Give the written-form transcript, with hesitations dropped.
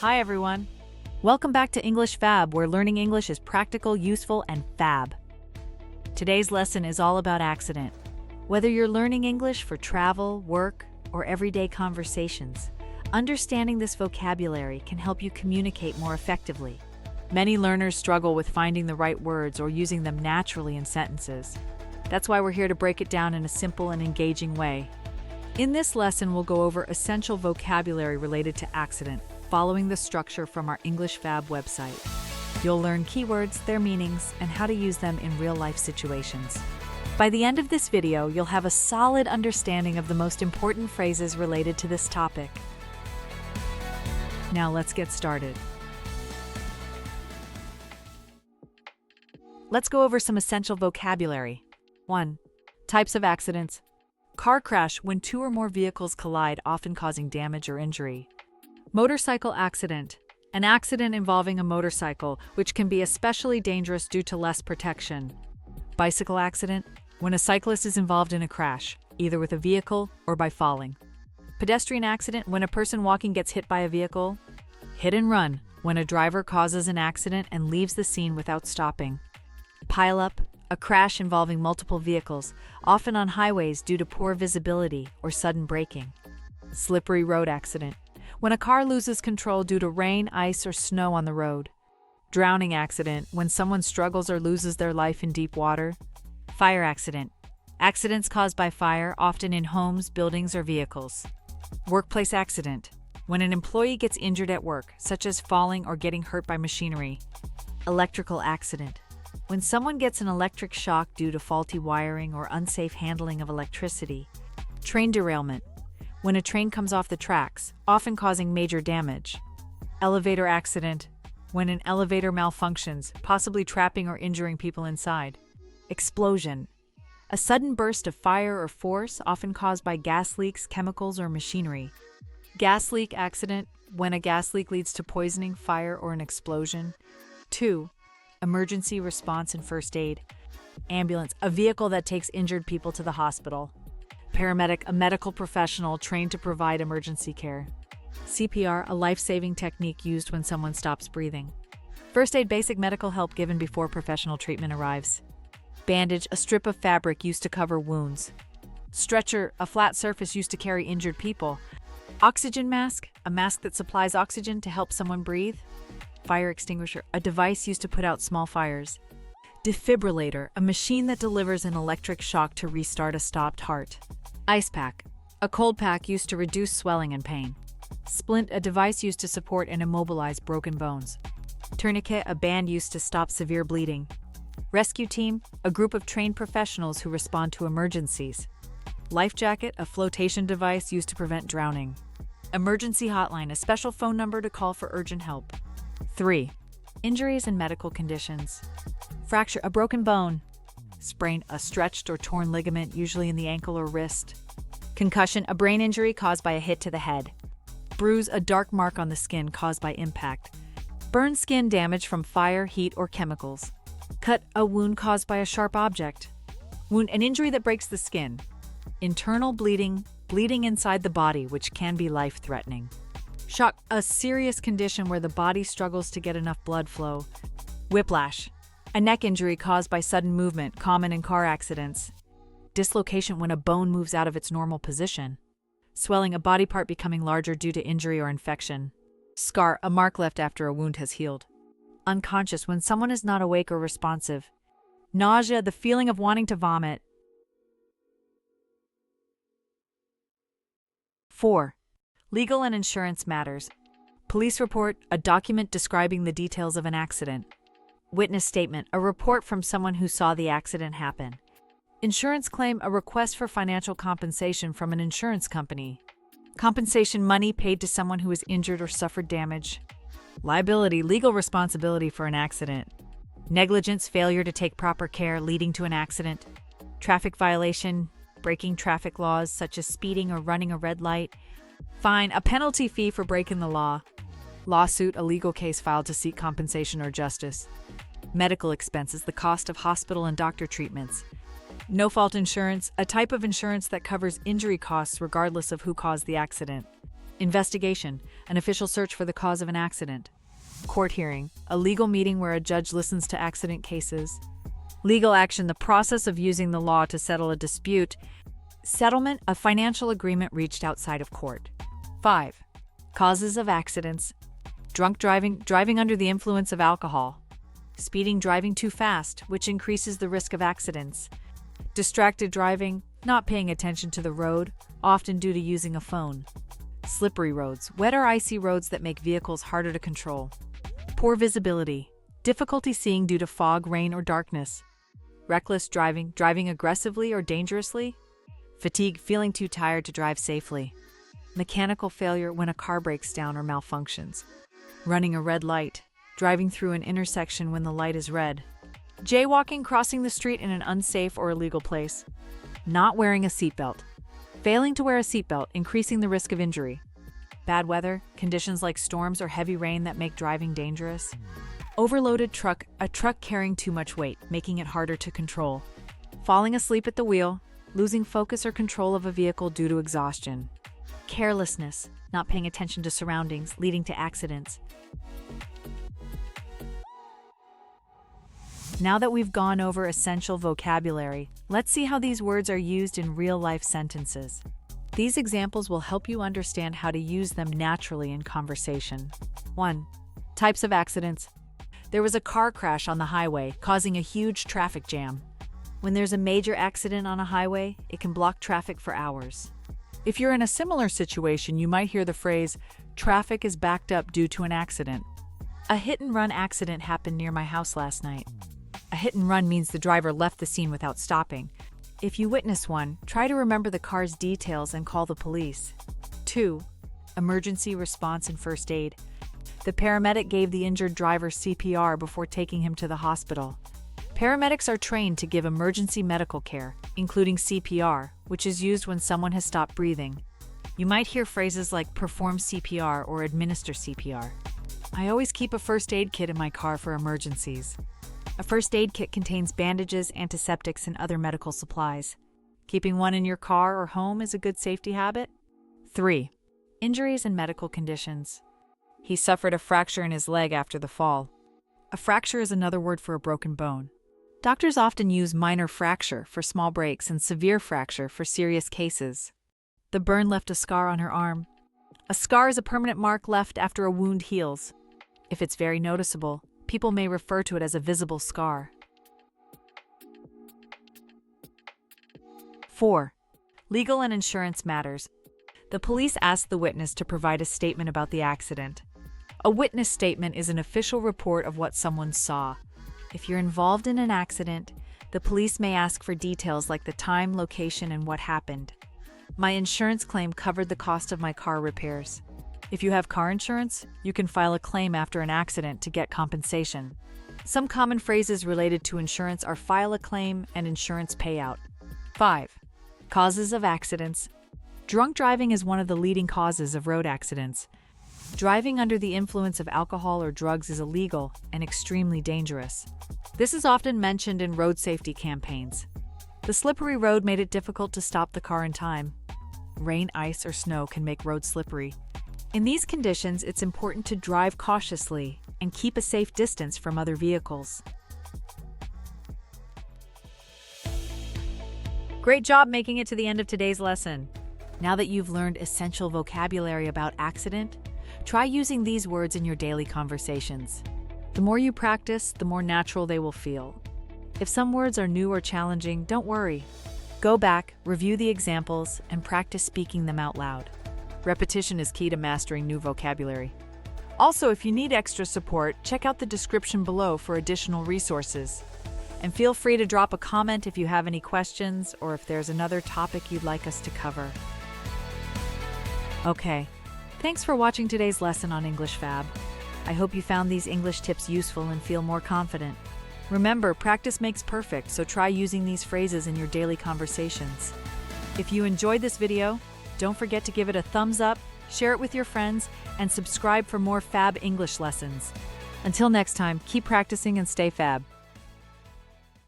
Hi everyone! Welcome back to English Fab, where learning English is practical, useful, and fab. Today's lesson is all about accident. Whether you're learning English for travel, work, or everyday conversations, understanding this vocabulary can help you communicate more effectively. Many learners struggle with finding the right words or using them naturally in sentences. That's why we're here to break it down in a simple and engaging way. In this lesson, we'll go over essential vocabulary related to accident, following the structure from our English Fab website. You'll learn keywords, their meanings, and how to use them in real-life situations. By the end of this video, you'll have a solid understanding of the most important phrases related to this topic. Now let's get started. Let's go over some essential vocabulary. 1. Types of accidents. Car crash, when two or more vehicles collide, often causing damage or injury. Motorcycle accident. An accident involving a motorcycle, which can be especially dangerous due to less protection. Bicycle accident. When a cyclist is involved in a crash, either with a vehicle or by falling. Pedestrian accident. When a person walking gets hit by a vehicle. Hit and run. When a driver causes an accident and leaves the scene without stopping. Pile-up. A crash involving multiple vehicles, often on highways due to poor visibility or sudden braking. Slippery road accident. When a car loses control due to rain, ice, or snow on the road. Drowning accident. When someone struggles or loses their life in deep water. Fire accident. Accidents caused by fire, often in homes, buildings, or vehicles. Workplace accident. When an employee gets injured at work, such as falling or getting hurt by machinery. Electrical accident. When someone gets an electric shock due to faulty wiring or unsafe handling of electricity. Train derailment. When a train comes off the tracks, often causing major damage. Elevator accident. When an elevator malfunctions, possibly trapping or injuring people inside. Explosion. A sudden burst of fire or force, often caused by gas leaks, chemicals, or machinery. Gas leak accident. When a gas leak leads to poisoning, fire, or an explosion. 2. Emergency response and first aid. Ambulance. A vehicle that takes injured people to the hospital. Paramedic, a medical professional trained to provide emergency care. CPR, a life-saving technique used when someone stops breathing. First aid, basic medical help given before professional treatment arrives. Bandage, a strip of fabric used to cover wounds. Stretcher, a flat surface used to carry injured people. Oxygen mask, a mask that supplies oxygen to help someone breathe. Fire extinguisher, a device used to put out small fires. Defibrillator, a machine that delivers an electric shock to restart a stopped heart. Ice pack, a cold pack used to reduce swelling and pain. Splint, a device used to support and immobilize broken bones. Tourniquet, a band used to stop severe bleeding. Rescue team, a group of trained professionals who respond to emergencies. Life jacket, a flotation device used to prevent drowning. Emergency hotline, a special phone number to call for urgent help. 3. Injuries and medical conditions. Fracture, a broken bone. Sprain, a stretched or torn ligament, usually in the ankle or wrist. Concussion, a brain injury caused by a hit to the head. Bruise, a dark mark on the skin caused by impact. Burn skin damage from fire, heat, or chemicals. Cut, a wound caused by a sharp object. Wound, an injury that breaks the skin. Internal bleeding, bleeding inside the body, which can be life-threatening. Shock, a serious condition where the body struggles to get enough blood flow. Whiplash, a neck injury caused by sudden movement, common in car accidents. Dislocation, when a bone moves out of its normal position. Swelling, a body part becoming larger due to injury or infection. Scar, a mark left after a wound has healed. Unconscious, when someone is not awake or responsive. Nausea, the feeling of wanting to vomit. 4. Legal and insurance matters. Police report, a document describing the details of an accident. Witness statement, a report from someone who saw the accident happen. Insurance claim, a request for financial compensation from an insurance company. Compensation, money paid to someone who is injured or suffered damage. Liability, legal responsibility for an accident. Negligence, failure to take proper care leading to an accident. Traffic violation, breaking traffic laws such as speeding or running a red light. Fine, a penalty fee for breaking the law. Lawsuit, a legal case filed to seek compensation or justice. Medical expenses, the cost of hospital and doctor treatments. No-fault insurance, a type of insurance that covers injury costs regardless of who caused the accident. Investigation, an official search for the cause of an accident. Court hearing, a legal meeting where a judge listens to accident cases. Legal action, the process of using the law to settle a dispute. Settlement, a financial agreement reached outside of court. 5. Causes of accidents. Drunk driving, driving under the influence of alcohol. Speeding, driving too fast, which increases the risk of accidents. Distracted driving, not paying attention to the road, often due to using a phone. Slippery roads, wet or icy roads that make vehicles harder to control. Poor visibility, difficulty seeing due to fog, rain, or darkness. Reckless driving, driving aggressively or dangerously. Fatigue, feeling too tired to drive safely. Mechanical failure, when a car breaks down or malfunctions. Running a red light, driving through an intersection when the light is red. Jaywalking, crossing the street in an unsafe or illegal place. Not wearing a seatbelt. Failing to wear a seatbelt, increasing the risk of injury. Bad weather, conditions like storms or heavy rain that make driving dangerous. Overloaded truck, a truck carrying too much weight, making it harder to control. Falling asleep at the wheel, losing focus or control of a vehicle due to exhaustion. Carelessness, not paying attention to surroundings, leading to accidents. Now that we've gone over essential vocabulary, let's see how these words are used in real-life sentences. These examples will help you understand how to use them naturally in conversation. 1. Types of accidents. There was a car crash on the highway, causing a huge traffic jam. When there's a major accident on a highway, it can block traffic for hours. If you're in a similar situation, you might hear the phrase, "Traffic is backed up due to an accident." A hit-and-run accident happened near my house last night. A hit-and-run means the driver left the scene without stopping. If you witness one, try to remember the car's details and call the police. 2. Emergency response and first aid. The paramedic gave the injured driver CPR before taking him to the hospital. Paramedics are trained to give emergency medical care, including CPR, which is used when someone has stopped breathing. You might hear phrases like perform CPR or administer CPR. I always keep a first aid kit in my car for emergencies. A first aid kit contains bandages, antiseptics, and other medical supplies. Keeping one in your car or home is a good safety habit. 3. Injuries and medical conditions. He suffered a fracture in his leg after the fall. A fracture is another word for a broken bone. Doctors often use minor fracture for small breaks and severe fracture for serious cases. The burn left a scar on her arm. A scar is a permanent mark left after a wound heals. If it's very noticeable, people may refer to it as a visible scar. 4. Legal and insurance matters. The police ask the witness to provide a statement about the accident. A witness statement is an official report of what someone saw. If you're involved in an accident, the police may ask for details like the time, location, and what happened. My insurance claim covered the cost of my car repairs. If you have car insurance, you can file a claim after an accident to get compensation. Some common phrases related to insurance are file a claim and insurance payout. 5. Causes of accidents. Drunk driving is one of the leading causes of road accidents. Driving under the influence of alcohol or drugs is illegal and extremely dangerous. This is often mentioned in road safety campaigns. The slippery road made it difficult to stop the car in time. Rain, ice, or snow can make roads slippery. In these conditions, it's important to drive cautiously and keep a safe distance from other vehicles. Great job making it to the end of today's lesson. Now that you've learned essential vocabulary about accident, try using these words in your daily conversations. The more you practice, the more natural they will feel. If some words are new or challenging, don't worry. Go back, review the examples, and practice speaking them out loud. Repetition is key to mastering new vocabulary. Also, if you need extra support, check out the description below for additional resources. And feel free to drop a comment if you have any questions or if there's another topic you'd like us to cover. Okay, thanks for watching today's lesson on English Fab. I hope you found these English tips useful and feel more confident. Remember, practice makes perfect, so try using these phrases in your daily conversations. If you enjoyed this video, don't forget to give it a thumbs up, share it with your friends, and subscribe for more Fab English lessons. Until next time, keep practicing and stay Fab.